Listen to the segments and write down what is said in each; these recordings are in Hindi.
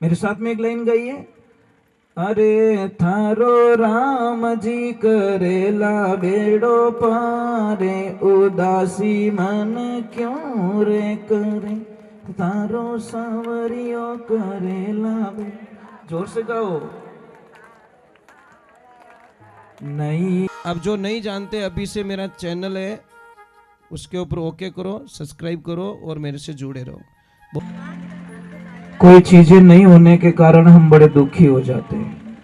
मेरे साथ में एक लाइन गाइए। अरे थारो राम जी करेला बेड़ो पारे, उदासी मन क्यों रे करे, तारो सावरियो करेला बे। जोर से गाओ। नहीं, अब जो नहीं जानते अभी से मेरा चैनल है उसके ऊपर ओके करो, सब्सक्राइब करो और मेरे से जुड़े रहो। कोई चीजें नहीं होने के कारण हम बड़े दुखी हो जाते हैं।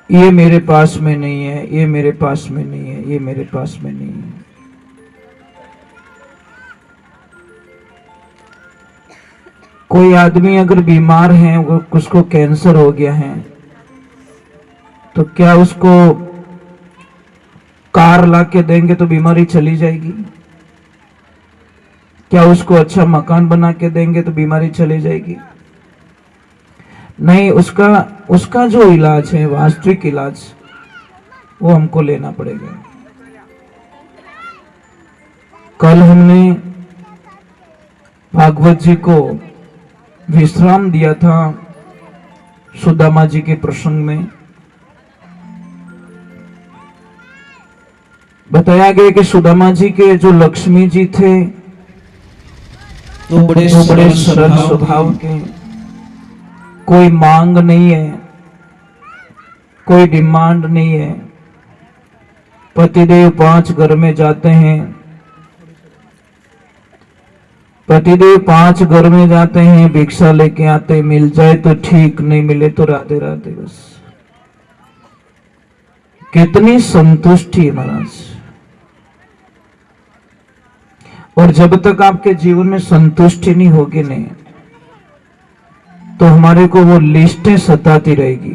ये मेरे पास में नहीं है, ये मेरे पास में नहीं है, ये मेरे पास में नहीं है। कोई आदमी अगर बीमार है, उसको कैंसर हो गया है, तो क्या उसको कार ला के देंगे तो बीमारी चली जाएगी? क्या उसको अच्छा मकान बना के देंगे तो बीमारी चली जाएगी? नहीं, उसका जो इलाज है, वास्तविक इलाज, वो हमको लेना पड़ेगा। कल हमने भागवत जी को विश्राम दिया था सुदामा जी के प्रसंग में। बताया गया कि सुदामा जी के जो लक्ष्मी जी थे वो बड़े सरल स्वभाव के, कोई मांग नहीं है, कोई डिमांड नहीं है। पतिदेव 5 घर में जाते हैं, पतिदेव 5 घर में जाते हैं, भिक्षा लेके आते, मिल जाए तो ठीक, नहीं मिले तो राधे राधे बस। कितनी संतुष्टि है महाराज। और जब तक आपके जीवन में संतुष्टि नहीं होगी नहीं, तो हमारे को वो लिस्टें सताती रहेगी।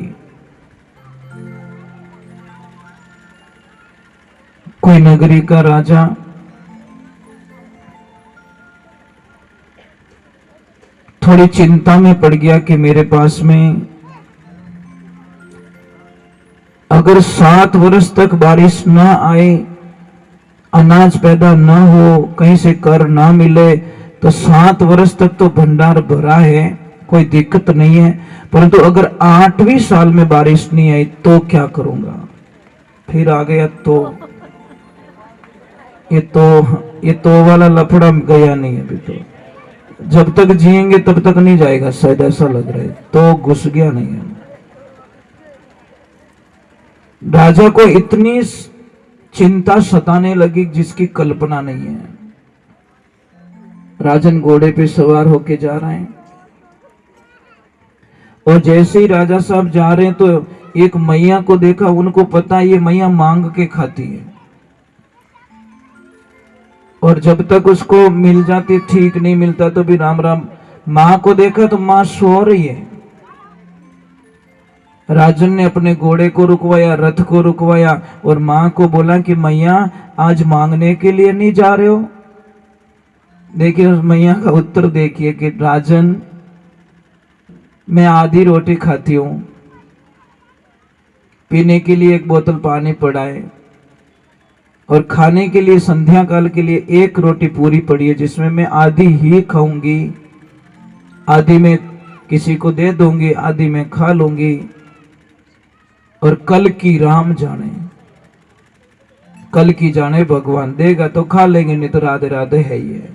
कोई नगरी का राजा थोड़ी चिंता में पड़ गया कि मेरे पास में अगर 7 वर्ष तक बारिश ना आए, अनाज पैदा ना हो, कहीं से कर ना मिले, तो 7 वर्ष तक तो भंडार भरा है, कोई दिक्कत नहीं है। परंतु अगर 8वें साल में बारिश नहीं आई तो क्या करूंगा? फिर आ गया ये तो वाला लफड़ा गया नहीं अभी। तो जब तक जिएंगे तब तक नहीं जाएगा, शायद ऐसा लग रहा है। तो घुस गया नहीं है। राजा को इतनी चिंता सताने लगी जिसकी कल्पना नहीं है। राजन घोड़े पे सवार होके जा रहे हैं, और जैसे ही राजा साहब जा रहे हैं तो एक मैया को देखा। उनको पता ये मैया मांग के खाती है, और जब तक उसको मिल जाती ठीक, नहीं मिलता तो भी राम राम। मां को देखा तो मां सो रही है। राजन ने अपने घोड़े को रुकवाया, रथ को रुकवाया, और मां को बोला कि मैया आज मांगने के लिए नहीं जा रहे हो? देखिए उस मैया का उत्तर देखिए कि राजन, मैं आधी रोटी खाती हूं, पीने के लिए 1 बोतल पानी पड़ा है, और खाने के लिए संध्या काल के लिए 1 रोटी पूरी पड़ी है, जिसमें मैं आधी ही खाऊंगी, आधी मैं किसी को दे दूंगी, आधी मैं खा लूंगी। और कल की राम जाने, कल की जाने भगवान, देगा तो खा लेंगे, नहीं तो राधे राधे है ही है।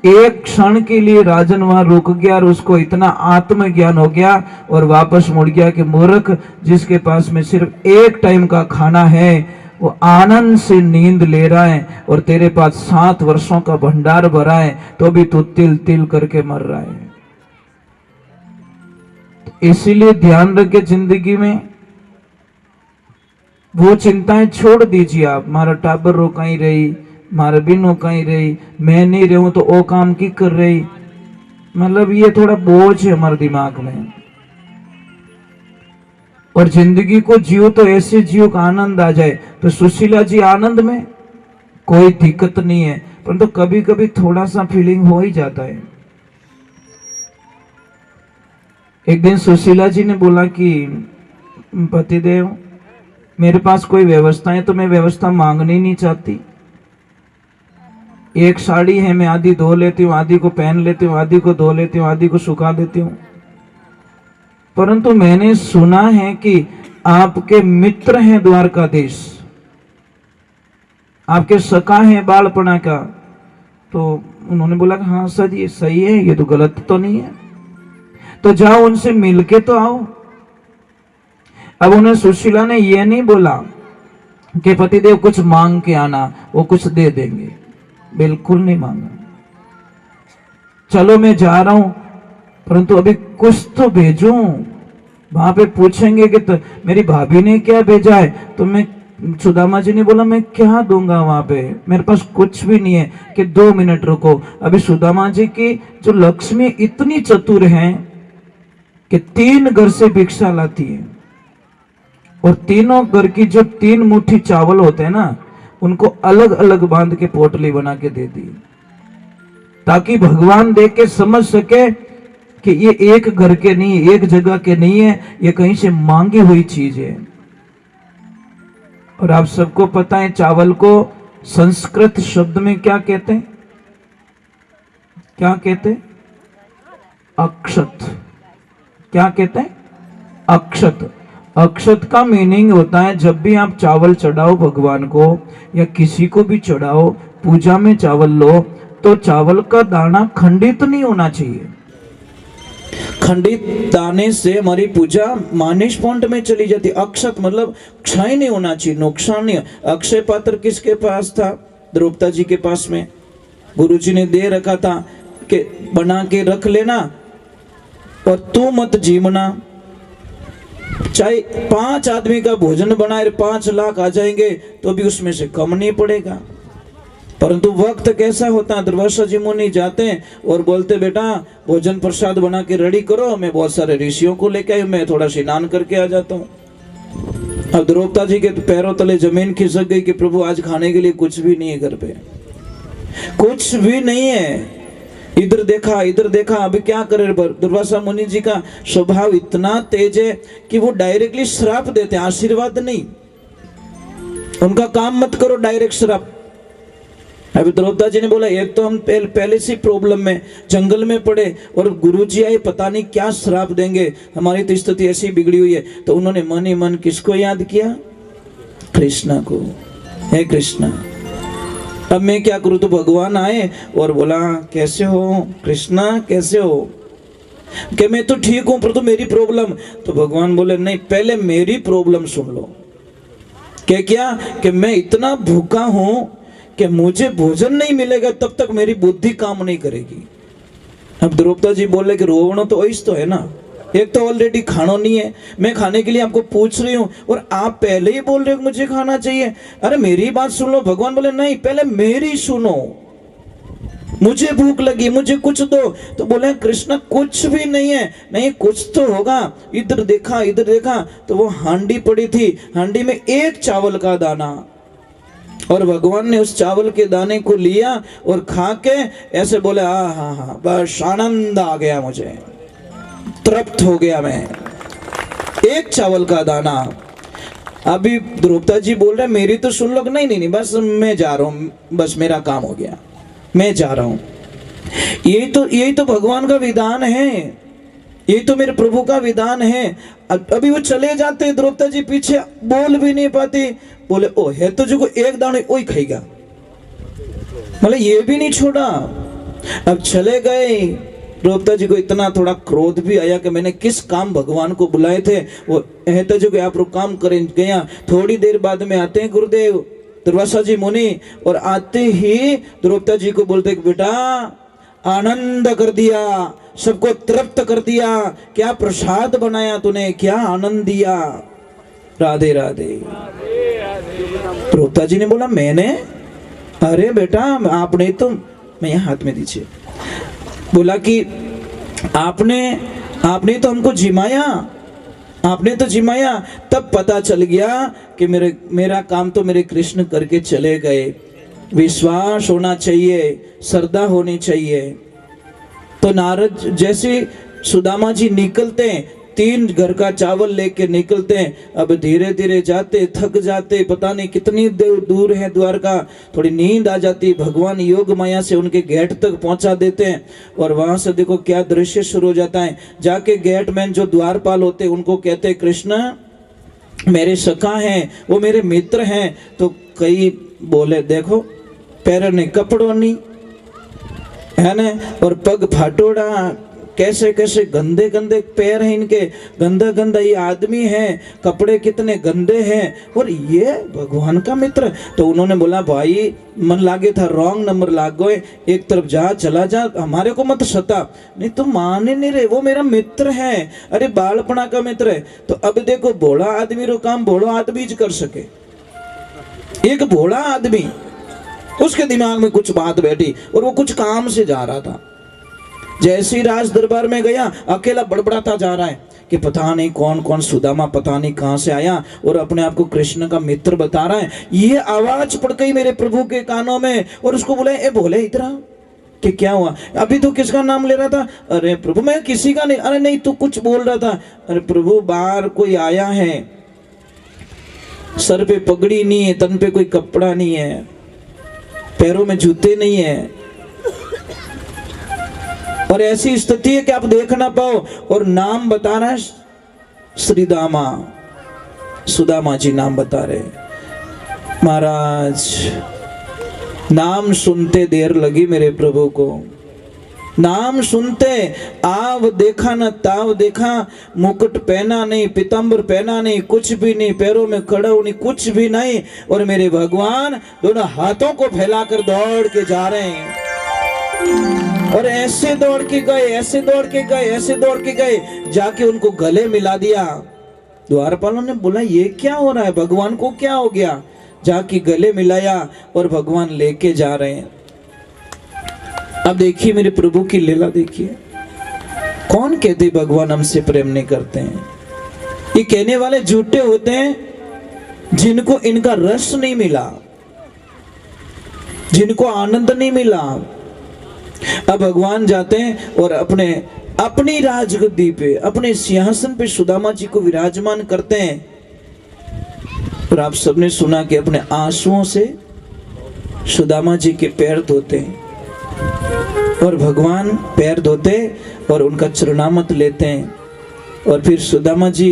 एक क्षण के लिए राजन वहां रुक गया, और उसको इतना आत्मज्ञान हो गया और वापस मुड़ गया कि मूर्ख, जिसके पास में सिर्फ 1 टाइम का खाना है, वो आनंद से नींद ले रहा है, और तेरे पास 7 वर्षों का भंडार भरा है, तो भी तू तिल तिल करके मर रहा है। इसीलिए ध्यान रखे, जिंदगी में वो चिंताएं छोड़ दीजिए आप। मारा टाबर रोकाई रही, मारा बिन रोकाई रही, मैं नहीं रहूं तो ओ काम की कर रही, मतलब ये थोड़ा बोझ है हमारे दिमाग में। और जिंदगी को जियो तो ऐसे जियो का आनंद आ जाए। तो सुशीला जी आनंद में कोई दिक्कत नहीं है, परंतु कभी कभी थोड़ा सा फीलिंग हो ही जाता है। एक दिन सुशीला जी ने बोला कि पतिदेव, मेरे पास कोई व्यवस्था है तो मैं व्यवस्था मांगनी नहीं चाहती। एक साड़ी है, मैं आधी धो लेती हूँ, आधी को पहन लेती हूँ, आधी को धो लेती हूँ, आधी को सुखा देती हूँ। परंतु मैंने सुना है कि आपके मित्र हैं द्वारकाधीश, आपके सखा है बालपना का। तो उन्होंने बोला कि हाँ सर ये सही है, ये तो गलत तो नहीं है, तो जाओ उनसे मिलके तो आओ। अब उन्हें सुशीला ने ये नहीं बोला कि पतिदेव कुछ मांग के आना, वो कुछ दे देंगे, बिल्कुल नहीं मांगा। चलो मैं जा रहा हूं, परंतु अभी कुछ तो भेजूं। वहां पे पूछेंगे कि तो मेरी भाभी ने क्या भेजा है, तो मैं, सुदामा जी ने बोला मैं क्या दूंगा वहां पे, मेरे पास कुछ भी नहीं है। कि 2 मिनट रुको। अभी सुदामा जी की जो लक्ष्मी इतनी चतुर है कि 3 घर से भिक्षा लाती है, और तीनों घर की जो 3 मुट्ठी चावल होते हैं ना, उनको अलग अलग बांध के पोटली बना के दे दी, ताकि भगवान देख के समझ सके कि ये एक घर के नहीं, एक जगह के नहीं है, ये कहीं से मांगी हुई चीज है। और आप सबको पता है चावल को संस्कृत शब्द में क्या कहते हैं? क्या कहते हैं? अक्षत। क्या कहते हैं? अक्षत। अक्षत का मीनिंग होता है जब भी आप चावल चढ़ाओ भगवान को या किसी को भी चढ़ाओ, पूजा में चावल लो, तो चावल का दाना खंडित नहीं होना चाहिए। खंडित दाने से हमारी पूजा मानिश पॉइंट में चली जाती। अक्षत मतलब क्षय नहीं होना चाहिए, नुकसान नहीं। अक्षय पात्र किसके पास था? द्रौपदी जी के पास में। गुरुजी ने दे रखा था कि बना के रख लेना और तू मत जीवना। चाहे 5 आदमी का भोजन बनाए 5 लाख आ जाएंगे तो भी उसमें से कम नहीं पड़ेगा। परंतु वक्त कैसा होता है, दुर्वासा जी मुनि जाते हैं और बोलते बेटा भोजन प्रसाद बना के रेडी करो, मैं बहुत सारे ऋषियों को लेके आई, मैं थोड़ा स्नान करके आ जाता हूँ। अब द्रौपदी जी के पैरों तले जमीन खिसक गई कि प्रभु आज खाने के लिए कुछ भी नहीं है, घर पे कुछ भी नहीं है। इधर देखा इधर देखा, अभी क्या करे। दुर्वासा मुनि जी का स्वभाव इतना तेज है कि वो डायरेक्टली श्राप देते हैं, आशीर्वाद नहीं। उनका काम मत करो, डायरेक्ट श्राप। अभी द्रौपदी जी ने बोला एक तो हम पहले से प्रॉब्लम में जंगल में पड़े और गुरुजी आए, पता नहीं क्या श्राप देंगे, हमारी तो स्थिति ऐसी बिगड़ी हुई है। तो उन्होंने मन ही मन किसको याद किया? कृष्णा को। हे कृष्णा, अब मैं क्या करूं? तो भगवान आए और बोला कैसे हो कृष्णा, कैसे हो? कि मैं तो ठीक हूं, पर तो मेरी प्रॉब्लम। तो भगवान बोले नहीं, पहले मेरी प्रॉब्लम सुन लो। क्या? कि मैं इतना भूखा हूं कि मुझे भोजन नहीं मिलेगा तब तक मेरी बुद्धि काम नहीं करेगी। अब द्रौपदी जी बोले कि रोवणो तो ऐसा तो है ना, एक तो ऑलरेडी खाना नहीं है, मैं खाने के लिए आपको पूछ रही हूँ और आप पहले ही बोल रहे हो मुझे खाना चाहिए। अरे मेरी बात सुन लो। भगवान बोले नहीं, पहले मेरी सुनो, मुझे भूख लगी, मुझे कुछ दो। तो बोले कृष्ण कुछ भी नहीं है। नहीं कुछ तो होगा। इधर देखा इधर देखा तो वो हांडी पड़ी थी, हांडी में 1 चावल का दाना, और भगवान ने उस चावल के दाने को लिया और खा के ऐसे बोले हाँ बस आनंद आ गया, मुझे तृप्त हो गया मैं। 1 चावल का दाना। अभी द्रौपदी जी बोल रहे मेरी तो सुन लो। नहीं बस मैं जा रहा हूँ, बस मेरा काम हो गया, मैं जा रहा हूँ। यही तो भगवान का विधान है, यही तो मेरे प्रभु का विधान है। अभी वो चले जाते, द्रौपदी जी पीछे बोल भी नहीं पाती। बोले ओ है तो जो 1 दाने वही खाएगा, मतलब ये भी नहीं छोड़ा। अब चले गए। द्रौपदी जी को इतना थोड़ा क्रोध भी आया कि मैंने किस काम भगवान को बुलाए थे। वो है तो जो कि आप काम करें गया। थोड़ी देर बाद में आते हैं गुरुदेव दुर्वासा जी मुनि, और आते ही द्रौपदी जी को बोलते बेटा आनंद कर दिया, सबको तृप्त कर दिया, क्या प्रसाद बनाया तूने, क्या आनंद दिया। राधे राधे। द्रौपदी जी ने बोला मैंने? अरे बेटा आपने तो, मैं यहाँ हाथ में दीजिए। बोला कि आपने तो हमको जिमाया, आपने तो जिमाया। तब पता चल गया कि मेरा काम तो मेरे कृष्ण करके चले गए। विश्वास होना चाहिए, श्रद्धा होनी चाहिए। तो नारद जैसे सुदामा जी निकलते हैं 3 घर का चावल लेके निकलते हैं। अब धीरे धीरे जाते, थक जाते, पता नहीं कितनी दूर है द्वारका, थोड़ी नींद आ जाती, भगवान योग माया से उनके गेट तक पहुंचा देते हैं। और वहां से देखो क्या दृश्य शुरू हो जाता है। जाके गेटमैन जो द्वारपाल होते उनको कहते हैं, कृष्ण मेरे सखा हैं, वो मेरे मित्र हैं। तो कई बोले देखो पैर ने कपड़ों नहीं है ना, और पग फाटोड़ा, कैसे कैसे गंदे गंदे पैर हैं इनके, गंदा गंदा ये आदमी है, कपड़े कितने गंदे हैं, और ये भगवान का मित्र। तो उन्होंने बोला भाई मन लागे था, रॉन्ग नंबर लाग गए, एक तरफ जा, चला जा, हमारे को मत सता। नहीं तो मान ही नहीं रहे, वो मेरा मित्र है, अरे बालपना का मित्र है। तो अब देखो भोला आदमी रो काम भोला आदमी कर सके। एक भोला आदमी, उसके दिमाग में कुछ बात बैठी और वो कुछ काम से जा रहा था। जैसे ही राज दरबार में गया, अकेला बड़बड़ाता जा रहा है कि पता नहीं कौन कौन सुदामा पता नहीं कहां से आया और अपने आप को कृष्ण का मित्र बता रहा है। ये आवाज पड़ गई मेरे प्रभु के कानों में और उसको बोले, ए भोले इधर आ, कि क्या हुआ, अभी तो किसका नाम ले रहा था? अरे प्रभु मैं किसी का नहीं। अरे नहीं तू कुछ बोल रहा था। अरे प्रभु बाहर कोई आया है, सर पे पगड़ी नहीं है, तन पे कोई कपड़ा नहीं है, पैरों में जूते नहीं है, और ऐसी स्थिति है कि आप देख ना पाओ, और नाम बता रहा है श्रीदामा, सुदामा जी नाम बता रहे। महाराज नाम सुनते देर लगी मेरे प्रभु को, नाम सुनते आव देखा न ताव देखा, मुकुट पहना नहीं, पीताम्बर पहना नहीं, कुछ भी नहीं, पैरों में खड़ाऊ नहीं, कुछ भी नहीं, और मेरे भगवान दोनों हाथों को फैलाकर दौड़ के जा रहे हैं। और ऐसे दौड़ के गए, ऐसे दौड़ के गए, ऐसे दौड़ के गए, जाके उनको गले मिला दिया। द्वारपालों ने बोला ये क्या हो रहा है, भगवान को क्या हो गया? जाके गले मिलाया और भगवान लेके जा रहे हैं। अब देखिए मेरे प्रभु की लीला देखिए। कौन कहते भगवान हमसे प्रेम नहीं करते हैं? ये कहने वाले झूठे होते हैं जिनको इनका रस नहीं मिला, जिनको आनंद नहीं मिला। अब भगवान जाते हैं और अपनी राजगद्दी पे, अपने सिंहासन पे सुदामा जी को विराजमान करते हैं। और आप सबने सुना कि अपने आंसुओं से सुदामा जी के पैर धोते हैं, और भगवान पैर धोते और उनका चरणामत लेते हैं। और फिर सुदामा जी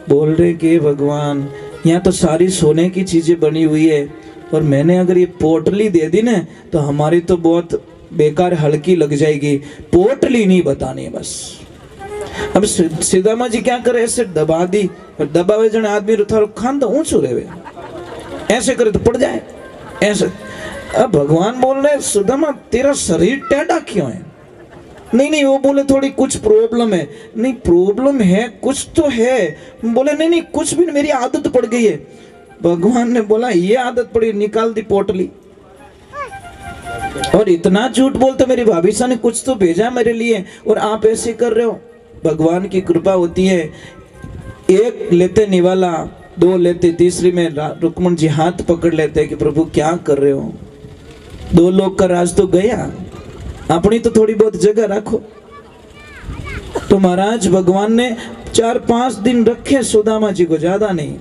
बोल रहे कि भगवान यहाँ तो सारी सोने की चीजें बनी हुई है, और मैंने अगर ये पोटली दे दी ना तो हमारी तो बहुत बेकार हल्की लग जाएगी, पोटली नहीं बतानी है बस। अब सुदामा जी क्या करे, ऐसे दबा दी, दबावे जने आदमी थारो खान तो ऊंचो रहे, ऐसे करे तो पड़ जाए ऐसे। अब भगवान बोल रहे सुदामा तेरा शरीर टेढ़ा क्यों है? नहीं वो बोले थोड़ी कुछ प्रॉब्लम है। नहीं प्रॉब्लम है कुछ तो है। बोले नहीं कुछ भी नहीं, मेरी आदत पड़ गई है। भगवान ने बोला ये आदत पड़ी, निकाल दी पोटली। और इतना झूठ बोलते, मेरी भाभी सा ने कुछ तो भेजा मेरे लिए और आप ऐसे कर रहे हो। भगवान की कृपा होती है, एक लेते निवाला, 2 लेते, तीसरी में रुक्मण जी हाथ पकड़ लेते कि प्रभु क्या कर रहे हो, 2 लोग का राज तो गया, अपनी तो थोड़ी बहुत जगह रखो। तो महाराज भगवान ने 4-5 दिन रखे सुदामा जी को, ज्यादा नहीं।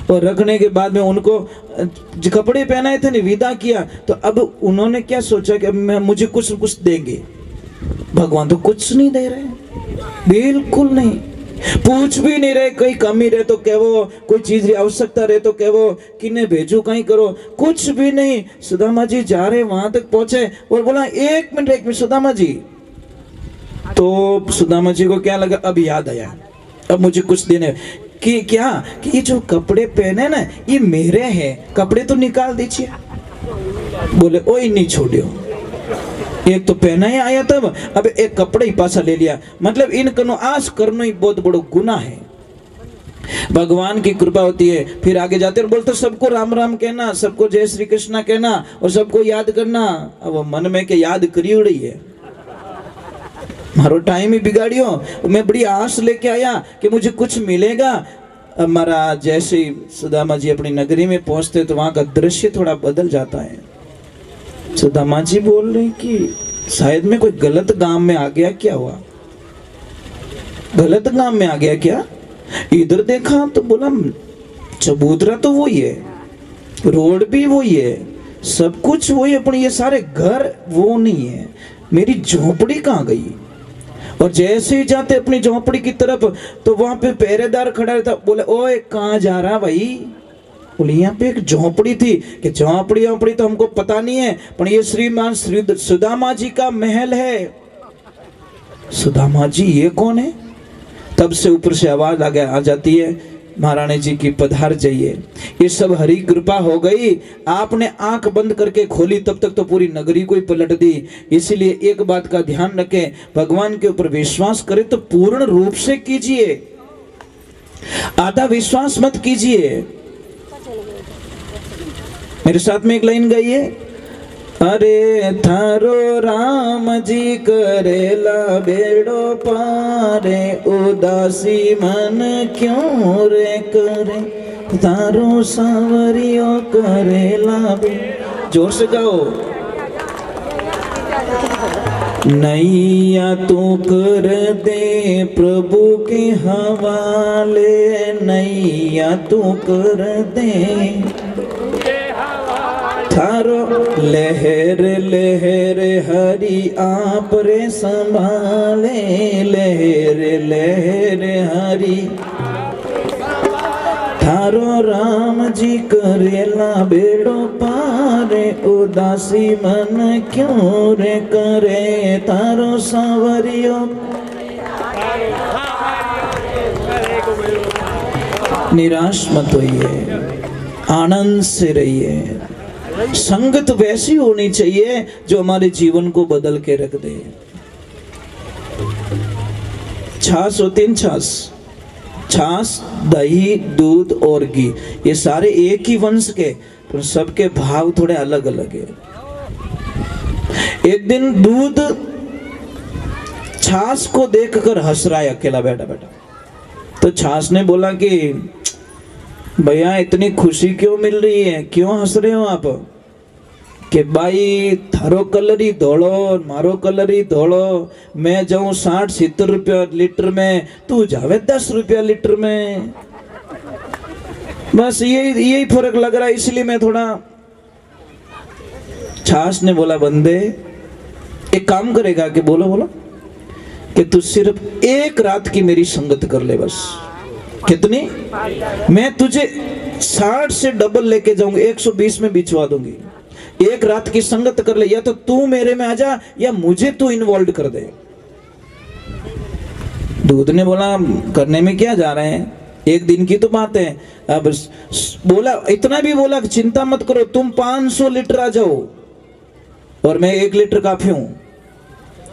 और रखने के बाद में उनको जो कपड़े पहनाए थे ने विदा किया। तो अब उन्होंने क्या सोचा कि अब मुझे कुछ न कुछ देंगे। भगवान तो कुछ नहीं दे रहे, बिल्कुल नहीं, पूछ भी नहीं रहे। कहीं कमी रहे तो कहो, कोई चीज की आवश्यकता रहे तो कहो, किन्हें भेजो कहीं करो, कुछ भी नहीं। सुदामा जी जा रहे, वहां तक पहुंचे और बोला 1 मिनट सुदामा जी। तो सुदामा जी को क्या लगा, अब याद आया, अब मुझे कुछ देने कि क्या कि ये जो कपड़े पहने ना ये मेरे हैं, कपड़े तो निकाल दीजिए। बोले ओए नहीं छोड़ियो, एक तो पहना ही आया तब, अब एक कपड़े ही पासा ले लिया। मतलब इन कनो आस करना ही बहुत बड़ो गुनाह है। भगवान की कृपा होती है। फिर आगे जाते और बोलते सबको राम राम कहना, सबको जय श्री कृष्णा कहना और सबको याद करना। अब मन में के याद करी उड़ी है, मारो टाइम ही बिगाड़ियो। मैं बड़ी आस लेके आया कि मुझे कुछ मिलेगा। अब महाराज जैसे ही सुदामा जी अपनी नगरी में पहुंचते तो वहां का दृश्य थोड़ा बदल जाता है। सुदामा जी बोल रहे कि शायद मैं कोई गलत गांव में आ गया, क्या हुआ? गलत गांव में आ गया क्या? इधर देखा तो बोला चबूतरा तो वही है, रोड भी वही है, सब कुछ वही है, पर ये सारे घर वो नहीं है, मेरी झोपड़ी कहाँ गई? और जैसे ही जाते अपनी झोपड़ी की तरफ तो वहां पे पहरेदार खड़ा था। बोले ओए कहाँ जा रहा भाई? बोले यहाँ पे एक झोपड़ी थी। कि झोपड़ी तो हमको पता नहीं है, पर ये श्रीमान श्री सुदामा जी का महल है। सुदामा जी ये कौन है? तब से ऊपर से आवाज आ जाती है, महारानी जी की पधार जाइए। ये सब हरी कृपा हो गई। आपने आंख बंद करके खोली तब तक तो पूरी नगरी को ही पलट दी। इसीलिए एक बात का ध्यान रखें, भगवान के ऊपर विश्वास करें तो पूर्ण रूप से कीजिए, आधा विश्वास मत कीजिए। मेरे साथ में एक लाइन गाइए, अरे थारो राम जी करेला बेड़ो पारे, उदासी मन क्यों रे करे, थारो सांवरियो करेला बेड़ो। जोर से गाओ। नैया तू कर दे प्रभु के हवाले, नैया तू कर दे थारो लहर लहर हरि आप रे संभाले, लहर लहर हरि थारो राम जी करेला बेड़ो पारे, उदासी मन क्यों रे करे, थारो सांवरियो। निराश मत होइए, आनंद से रहिए। संगत वैसी होनी चाहिए जो हमारे जीवन को बदल के रख दे। छाछ होती है, छाछ, दही, दूध और घी, ये सारे एक ही वंश के, पर सबके भाव थोड़े अलग अलग है। एक दिन दूध छाछ को देखकर हंस रहा है अकेला बैठा बैठा। तो छाछ ने बोला कि भैया इतनी खुशी क्यों मिल रही है, क्यों हंस रहे हो आप? कि भाई थारो कलर ही धोलो, मारो कलर ही धोलो, मैं जाऊं 60-70 रुपया लीटर में, तू जावे 10 रुपया लीटर में, बस यही फर्क लग रहा है, इसलिए मैं थोड़ा। छाछ ने बोला बंदे एक काम करेगा कि बोलो बोलो कि तू सिर्फ एक रात की मेरी संगत कर ले बस। कितनी? मैं तुझे 60 से डबल लेके जाऊंगी, 120 में बिछवा दूंगी। एक रात की संगत कर ले, या तो तू मेरे में आ जा या मुझे तू इन्वॉल्व कर दे। दूध ने बोला करने में क्या जा रहे हैं, एक दिन की तो बात है। अब बोला, इतना भी बोला कि चिंता मत करो, तुम 500 लीटर आ जाओ और मैं 1 लीटर काफी हूं।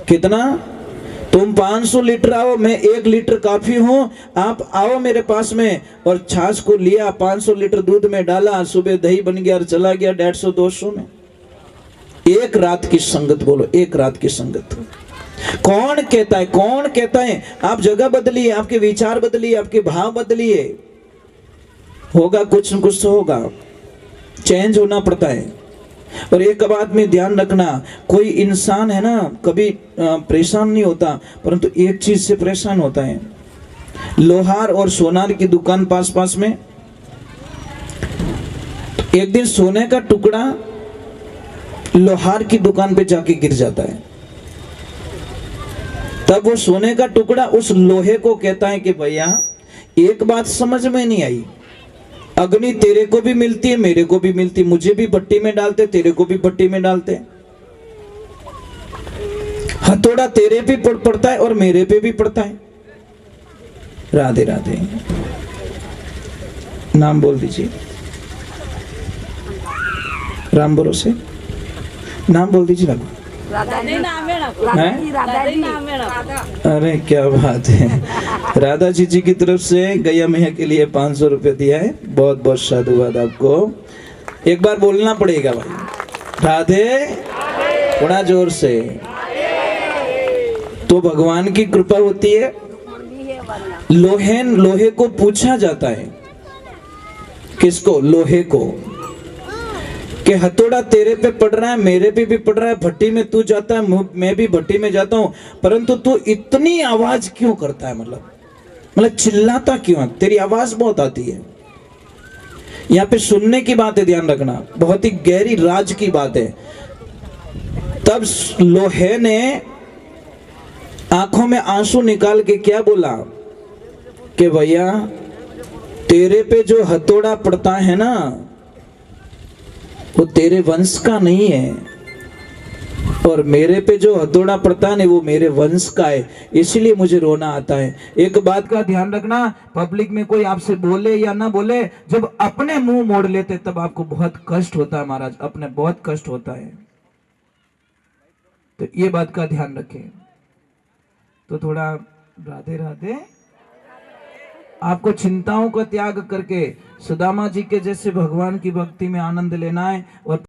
कितना? तुम 500 लीटर आओ, मैं 1 लीटर काफी हूं। आप आओ मेरे पास में। और छाछ को लिया, 500 लीटर दूध में डाला, सुबह दही बन गया और चला गया 150-200 में। एक रात की संगत, बोलो एक रात की संगत। कौन कहता है, कौन कहता है? आप जगह बदलिए, आपके विचार बदलिए, आपके भाव बदलिए, होगा कुछ न कुछ तो होगा। चेंज होना पड़ता है। और एक बात में ध्यान रखना, कोई इंसान है ना कभी परेशान नहीं होता, परंतु एक चीज से परेशान होता है। लोहार और सोनार की दुकान पास पास में, एक दिन सोने का टुकड़ा लोहार की दुकान पे जाके गिर जाता है। तब वो सोने का टुकड़ा उस लोहे को कहता है कि भैया एक बात समझ में नहीं आई, अग्नि तेरे को भी मिलती है, मेरे को भी मिलती, मुझे भी भट्टी में डालते, तेरे को भी भट्टी में डालते, हथौड़ा तेरे पे पड़ता है और मेरे पे भी पड़ता है। राधे राधे। नाम बोल दीजिए, राम भरोसे नाम बोल दीजिए। अरे क्या बात है। राधा जी की तरफ से गैया मैया के लिए 500 रुपये दिया है, बहुत बहुत साधुवाद आपको। एक बार बोलना पड़ेगा भाई, राधे, थोड़ा जोर से। तो भगवान की कृपा होती है। लोहे को पूछा जाता है, किसको? लोहे को, कि हथौड़ा तेरे पे पड़ रहा है, मेरे पे भी पड़ रहा है, भट्टी में तू जाता है, मैं भी भट्टी में जाता हूं, परंतु तू इतनी आवाज क्यों करता है? मतलब मतलब चिल्लाता क्यों? तेरी आवाज बहुत आती है। यहाँ पे सुनने की बात है, ध्यान रखना, बहुत ही गहरी राज की बात है। तब लोहे ने आंखों में आंसू निकाल के क्या बोला कि भैया तेरे पे जो हथौड़ा पड़ता है ना वो तेरे वंश का नहीं है, और मेरे पे जो हथौड़ा पड़ता है ना वो मेरे वंश का है, इसलिए मुझे रोना आता है। एक बात का ध्यान रखना, पब्लिक में कोई आपसे बोले या ना बोले, जब अपने मुंह मोड़ लेते तब आपको बहुत कष्ट होता है महाराज, अपने बहुत कष्ट होता है। तो ये बात का ध्यान रखें। तो थोड़ा राधे राधे। आपको चिंताओं का त्याग करके सुदामा जी के जैसे भगवान की भक्ति में आनंद लेना है और